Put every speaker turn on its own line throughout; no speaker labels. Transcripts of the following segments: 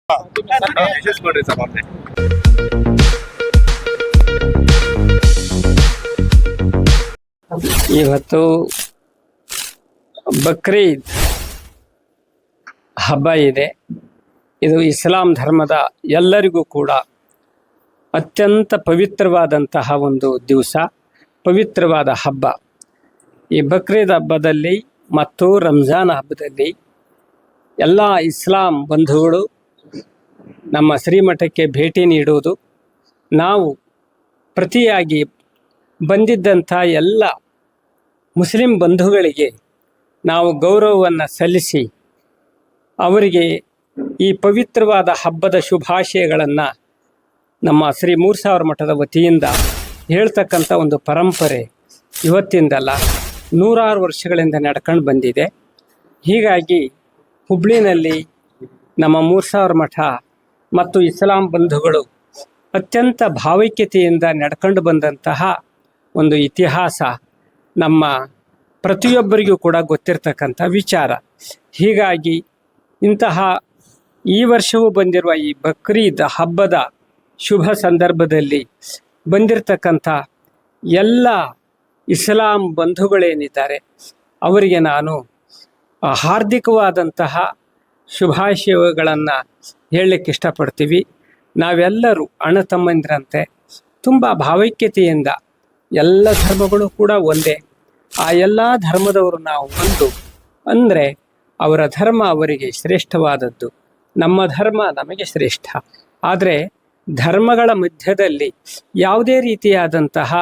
ವಿಶೇಷ ಸರ್ ಮತ್ತೆ
ಇವತ್ತು ಬಕ್ರೀದ್ ಹಬ್ಬ ಇದೆ. ಇದು ಇಸ್ಲಾಂ ಧರ್ಮದ ಎಲ್ಲರಿಗೂ ಕೂಡ ಅತ್ಯಂತ ಪವಿತ್ರವಾದಂತಹ ಒಂದು ದಿವಸ, ಪವಿತ್ರವಾದ ಹಬ್ಬ. ಈ ಬಕ್ರೀದ್ ಹಬ್ಬದಲ್ಲಿ ಮತ್ತು ರಂಜಾನ್ ಹಬ್ಬದಲ್ಲಿ ಎಲ್ಲ ಇಸ್ಲಾಂ ಬಂಧುಗಳು ನಮ್ಮ ಶ್ರೀಮಠಕ್ಕೆ ಭೇಟಿ ನೀಡುವುದು, ನಾವು ಪ್ರತಿಯಾಗಿ ಬಂದಿದ್ದಂಥ ಎಲ್ಲ ಮುಸ್ಲಿಂ ಬಂಧುಗಳಿಗೆ ನಾವು ಗೌರವವನ್ನು ಸಲ್ಲಿಸಿ ಅವರಿಗೆ ಈ ಪವಿತ್ರವಾದ ಹಬ್ಬದ ಶುಭಾಶಯಗಳನ್ನು ನಮ್ಮ ಶ್ರೀ ಮೂರ್ಸಾವರ ಮಠದ ವತಿಯಿಂದ ಹೇಳ್ತಕ್ಕಂಥ ಒಂದು ಪರಂಪರೆ ಇವತ್ತಿಂದಲ್ಲ, ನೂರಾರು ವರ್ಷಗಳಿಂದ ನಡ್ಕೊಂಡು ಬಂದಿದೆ. ಹೀಗಾಗಿ ಹುಬ್ಳಿನಲ್ಲಿ ನಮ್ಮ ಮೂರ್ಸಾವರ ಮಠ ಮತ್ತು ಇಸ್ಲಾಂ ಬಂಧುಗಳು ಅತ್ಯಂತ ಭಾವೈಕ್ಯತೆಯಿಂದ ನಡ್ಕೊಂಡು ಬಂದಂತಹ ಒಂದು ಇತಿಹಾಸ ನಮ್ಮ ಪ್ರತಿಯೊಬ್ಬರಿಗೂ ಕೂಡ ಗೊತ್ತಿರತಕ್ಕಂಥ ವಿಚಾರ. ಹೀಗಾಗಿ ಇಂತಹ ಈ ವರ್ಷವೂ ಬಂದಿರುವ ಈ ಬಕ್ರೀದ್ ಹಬ್ಬದ ಶುಭ ಸಂದರ್ಭದಲ್ಲಿ ಬಂದಿರತಕ್ಕಂಥ ಎಲ್ಲ ಇಸ್ಲಾಂ ಬಂಧುಗಳೇನಿದ್ದಾರೆ ಅವರಿಗೆ ನಾನು ಹಾರ್ದಿಕವಾದಂತಹ ಶುಭಾಶಯಗಳನ್ನು ಹೇಳಲಿಕ್ಕೆ ಇಷ್ಟಪಡ್ತೀವಿ. ನಾವೆಲ್ಲರೂ ಅಣ್ಣ ತಮ್ಮಂದಿರಂತೆ ತುಂಬ ಭಾವೈಕ್ಯತೆಯಿಂದ, ಎಲ್ಲ ಧರ್ಮಗಳು ಕೂಡ ಒಂದೇ, ಆ ಎಲ್ಲ ಧರ್ಮದವರು ನಾವು ಒಂದು ಅಂದರೆ ಅವರ ಧರ್ಮ ಅವರಿಗೆ ಶ್ರೇಷ್ಠವಾದದ್ದು, ನಮ್ಮ ಧರ್ಮ ನಮಗೆ ಶ್ರೇಷ್ಠ. ಆದರೆ ಧರ್ಮಗಳ ಮಧ್ಯದಲ್ಲಿ ಯಾವುದೇ ರೀತಿಯಾದಂತಹ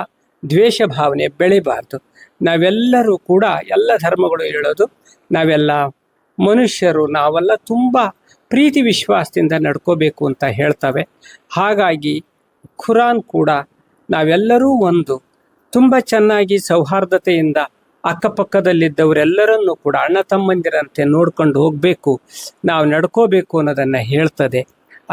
ದ್ವೇಷ ಭಾವನೆ ಬೆಳಿಬಾರ್ದು. ನಾವೆಲ್ಲರೂ ಕೂಡ, ಎಲ್ಲ ಧರ್ಮಗಳು ಹೇಳೋದು ನಾವೆಲ್ಲ ಮನುಷ್ಯರು, ನಾವೆಲ್ಲ ತುಂಬ ಪ್ರೀತಿ ವಿಶ್ವಾಸದಿಂದ ನಡ್ಕೋಬೇಕು ಅಂತ ಹೇಳ್ತವೆ. ಹಾಗಾಗಿ ಖುರಾನ್ ಕೂಡ ನಾವೆಲ್ಲರೂ ಒಂದು ತುಂಬ ಚೆನ್ನಾಗಿ ಸೌಹಾರ್ದತೆಯಿಂದ ಅಕ್ಕಪಕ್ಕದಲ್ಲಿದ್ದವರೆಲ್ಲರನ್ನೂ ಕೂಡ ಅಣ್ಣ ತಮ್ಮಂದಿರಂತೆ ನೋಡ್ಕೊಂಡು ಹೋಗಬೇಕು, ನಾವು ನಡ್ಕೋಬೇಕು ಅನ್ನೋದನ್ನು ಹೇಳ್ತದೆ.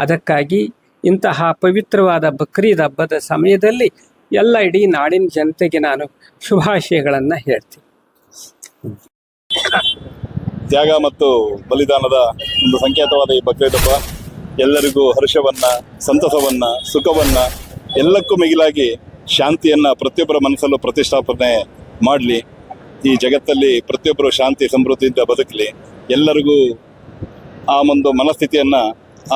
ಅದಕ್ಕಾಗಿ ಇಂತಹ ಪವಿತ್ರವಾದ ಬಕ್ರೀದ್ ಹಬ್ಬದ ಸಮಯದಲ್ಲಿ ಎಲ್ಲ ಇಡೀ ನಾಡಿನ ಜನತೆಗೆ ನಾನು ಶುಭಾಶಯಗಳನ್ನು ಹೇಳ್ತೀನಿ.
ತ್ಯಾಗ ಮತ್ತು ಬಲಿದಾನದ ಒಂದು ಸಂಕೇತವಾದ ಈ ಬಕ್ರೀದ್ ಹಬ್ಬ ಎಲ್ಲರಿಗೂ ಹರ್ಷವನ್ನ, ಸಂತಸವನ್ನ, ಸುಖವನ್ನ, ಎಲ್ಲಕ್ಕೂ ಮಿಗಿಲಾಗಿ ಶಾಂತಿಯನ್ನ ಪ್ರತಿಯೊಬ್ಬರ ಮನಸ್ಸಲ್ಲೂ ಪ್ರತಿಷ್ಠಾಪನೆ ಮಾಡಲಿ. ಈ ಜಗತ್ತಲ್ಲಿ ಪ್ರತಿಯೊಬ್ಬರು ಶಾಂತಿ ಸಮೃದ್ಧಿಯಿಂದ ಬದುಕಲಿ. ಎಲ್ಲರಿಗೂ ಆ ಒಂದು ಮನಸ್ಥಿತಿಯನ್ನ,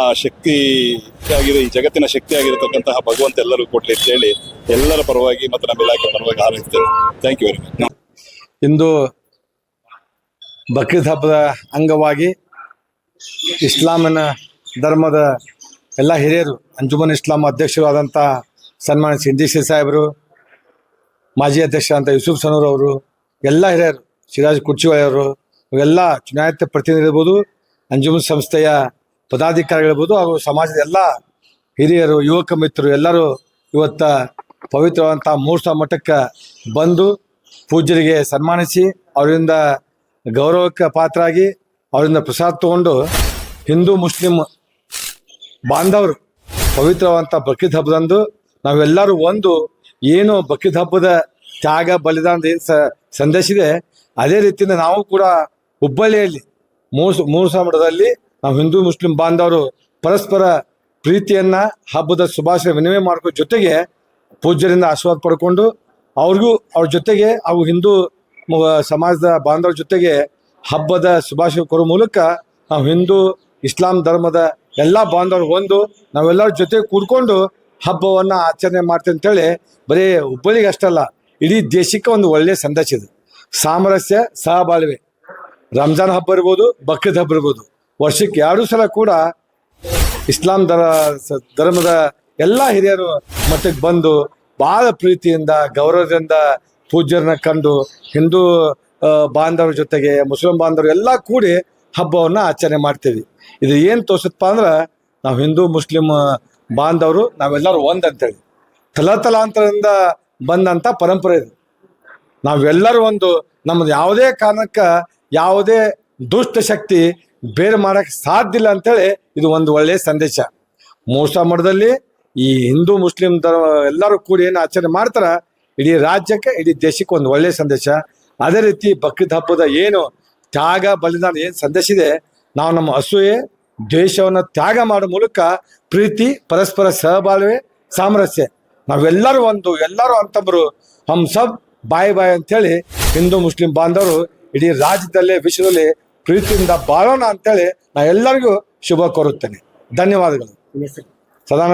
ಆ ಶಕ್ತಿಯಾಗಿದೆ, ಈ ಜಗತ್ತಿನ ಶಕ್ತಿಯಾಗಿರತಕ್ಕಂತಹ ಭಗವಂತ ಎಲ್ಲರೂ ಕೊಡ್ಲಿ ಅಂತ ಹೇಳಿ ಎಲ್ಲರ ಪರವಾಗಿ ಮತ್ತು ನಮ್ಮ ಇಲಾಖೆ ಪರವಾಗಿ ಹಾರೈಸ್ತೇನೆ. Thank you very much.
ಇಂದು ಬಕ್ರೀದ್ ಹಬ್ಬದ ಅಂಗವಾಗಿ ಇಸ್ಲಾಮಿನ ಧರ್ಮದ ಎಲ್ಲ ಹಿರಿಯರು, ಅಂಜುಮನ್ ಇಸ್ಲಾಂ ಅಧ್ಯಕ್ಷರಾದಂಥ ಸನ್ಮಾನ್ಯ ಸಿಂಧಿ ಸಾಹೇಬರು, ಮಾಜಿ ಅಧ್ಯಕ್ಷ ಅಂತ ಯೂಸುಫ್ ಸನೂರ್ ಅವರು, ಎಲ್ಲ ಹಿರಿಯರು, ಸಿರಾಜ್ ಕುರ್ಚಿವಾಳಿಯವರು, ಇವೆಲ್ಲ ಚುನಾಯಿತ ಪ್ರತಿನಿಧಿರ್ಬೋದು, ಅಂಜುಮನ್ ಸಂಸ್ಥೆಯ ಪದಾಧಿಕಾರಿಗಳಿರ್ಬೋದು, ಹಾಗೂ ಸಮಾಜದ ಎಲ್ಲ ಹಿರಿಯರು, ಯುವಕ ಮಿತ್ರರು ಎಲ್ಲರೂ ಇವತ್ತ ಪವಿತ್ರವಾದಂಥ ಮೂರ್ಸ ಮಠಕ್ಕೆ ಬಂದು ಪೂಜ್ಯರಿಗೆ ಸನ್ಮಾನಿಸಿ ಅವರಿಂದ ಗೌರವಕ್ಕೆ ಪಾತ್ರರಾಗಿ ಅವರಿಂದ ಪ್ರಸಾದ ತಗೊಂಡು ಹಿಂದೂ ಮುಸ್ಲಿಂ ಬಾಂಧವರು ಪವಿತ್ರವಾದಂಥ ಬಕ್ರೀದ್ ಹಬ್ಬದಂದು ನಾವೆಲ್ಲರೂ ಒಂದು ಏನು ಬಕ್ರೀದ್ ಹಬ್ಬದ ತ್ಯಾಗ ಬಲಿದಾನದ ಏನು ಸಂದೇಶ ಇದೆ, ಅದೇ ರೀತಿಯಿಂದ ನಾವು ಕೂಡ ಹುಬ್ಬಳ್ಳಿಯಲ್ಲಿ ಮೂರ್ಸ ಮಠದಲ್ಲಿ ನಾವು ಹಿಂದೂ ಮುಸ್ಲಿಂ ಬಾಂಧವರು ಪರಸ್ಪರ ಪ್ರೀತಿಯನ್ನ, ಹಬ್ಬದ ಶುಭಾಶಯ ವಿನಿಮಯ ಮಾಡ್ಕೋ ಜೊತೆಗೆ ಪೂಜ್ಯರಿಂದ ಆಶೀರ್ವಾದ ಪಡ್ಕೊಂಡು ಅವ್ರಿಗೂ ಅವ್ರ ಜೊತೆಗೆ ಹಾಗೂ ಹಿಂದೂ ಸಮಾಜದ ಬಾಂಧವರ ಜೊತೆಗೆ ಹಬ್ಬದ ಶುಭಾಶಯ ಕೊಡೋ ಮೂಲಕ ನಾವು ಹಿಂದೂ ಇಸ್ಲಾಂ ಧರ್ಮದ ಎಲ್ಲ ಬಾಂಧವರು ಒಂದು ನಾವೆಲ್ಲರ ಜೊತೆ ಕೂಡ್ಕೊಂಡು ಹಬ್ಬವನ್ನು ಆಚರಣೆ ಮಾಡ್ತೀವಿ ಅಂತೇಳಿ ಬರೀ ಹುಬ್ಬಳ್ಳಿಗೆ ಅಷ್ಟಲ್ಲ, ಇಡೀ ದೇಶಕ್ಕೆ ಒಂದು ಒಳ್ಳೆಯ ಸಂದೇಶ ಇದೆ. ಸಾಮರಸ್ಯ, ಸಹಬಾಳ್ವೆ. ರಂಜಾನ್ ಹಬ್ಬ ಇರ್ಬೋದು, ಬಕ್ರೀದ್ ಹಬ್ಬ ಇರ್ಬೋದು, ವರ್ಷಕ್ಕೆ 2 ಸಲ ಕೂಡ ಇಸ್ಲಾಂ ಧರ್ಮದ ಎಲ್ಲ ಹಿರಿಯರು ಮಠಕ್ಕೆ ಬಂದು ಭಾಳ ಪ್ರೀತಿಯಿಂದ, ಗೌರವದಿಂದ ಪೂಜ್ಯರನ್ನ ಕಂಡು ಹಿಂದೂ ಬಾಂಧವರ ಜೊತೆಗೆ ಮುಸ್ಲಿಂ ಬಾಂಧವರು ಎಲ್ಲ ಕೂಡಿ ಹಬ್ಬವನ್ನು ಆಚರಣೆ ಮಾಡ್ತೀವಿ. ಇದು ಏನು ತೋರಿಸುತ್ತಪ್ಪ ಅಂದ್ರೆ ನಾವು ಹಿಂದೂ ಮುಸ್ಲಿಂ ಬಾಂಧವರು ನಾವೆಲ್ಲರೂ ಒಂದಂತೇಳಿ ತಲಾಂತರದಿಂದ ಬಂದಂಥ ಪರಂಪರೆ ಇದು. ನಾವೆಲ್ಲರೂ ಒಂದು, ನಮ್ಮದು ಯಾವುದೇ ಕಾರಣಕ್ಕೆ ಯಾವುದೇ ದುಷ್ಟ ಶಕ್ತಿ ಬೇರೆ ಮಾಡೋಕ್ಕೆ ಸಾಧ್ಯ ಇಲ್ಲ ಅಂತೇಳಿ ಇದು ಒಂದು ಒಳ್ಳೆಯ ಸಂದೇಶ. ಮೂರ್ಸ ಮಠದಲ್ಲಿ ಈ ಹಿಂದೂ ಮುಸ್ಲಿಂ ಧರ್ಮ ಎಲ್ಲರೂ ಕೂಡಿ ಏನು ಆಚರಣೆ ಮಾಡ್ತಾರೆ, ಇಡೀ ರಾಜ್ಯಕ್ಕೆ, ಇಡೀ ದೇಶಕ್ಕೆ ಒಂದು ಒಳ್ಳೆಯ ಸಂದೇಶ. ಅದೇ ರೀತಿ ಬಕ್ರೀದ್ ಹಬ್ಬದ ಏನು ತ್ಯಾಗ ಬಲಿದಾನ ಏನು ಸಂದೇಶ ಇದೆ, ನಾವು ನಮ್ಮ ಅಸೂಯೆ ದ್ವೇಷವನ್ನು ತ್ಯಾಗ ಮಾಡೋ ಮೂಲಕ ಪ್ರೀತಿ, ಪರಸ್ಪರ ಸಹಬಾಳ್ವೆ, ಸಾಮರಸ್ಯ, ನಾವೆಲ್ಲರೂ ಒಂದು, ಎಲ್ಲರೂ ಅಂತಂಬರು, ಹಮ್ ಸಬ್ ಬಾಯ್ ಬಾಯ್ ಅಂತೇಳಿ ಹಿಂದೂ ಮುಸ್ಲಿಂ ಬಾಂಧವರು ಇಡೀ ರಾಜ್ಯದಲ್ಲೇ ವಿಶ್ವದಲ್ಲಿ ಪ್ರೀತಿಯಿಂದ ಬಾಳೋಣ ಅಂತೇಳಿ ನಾ ಎಲ್ಲರಿಗೂ ಶುಭ ಕೋರುತ್ತೇನೆ. ಧನ್ಯವಾದಗಳು. ಸದಾ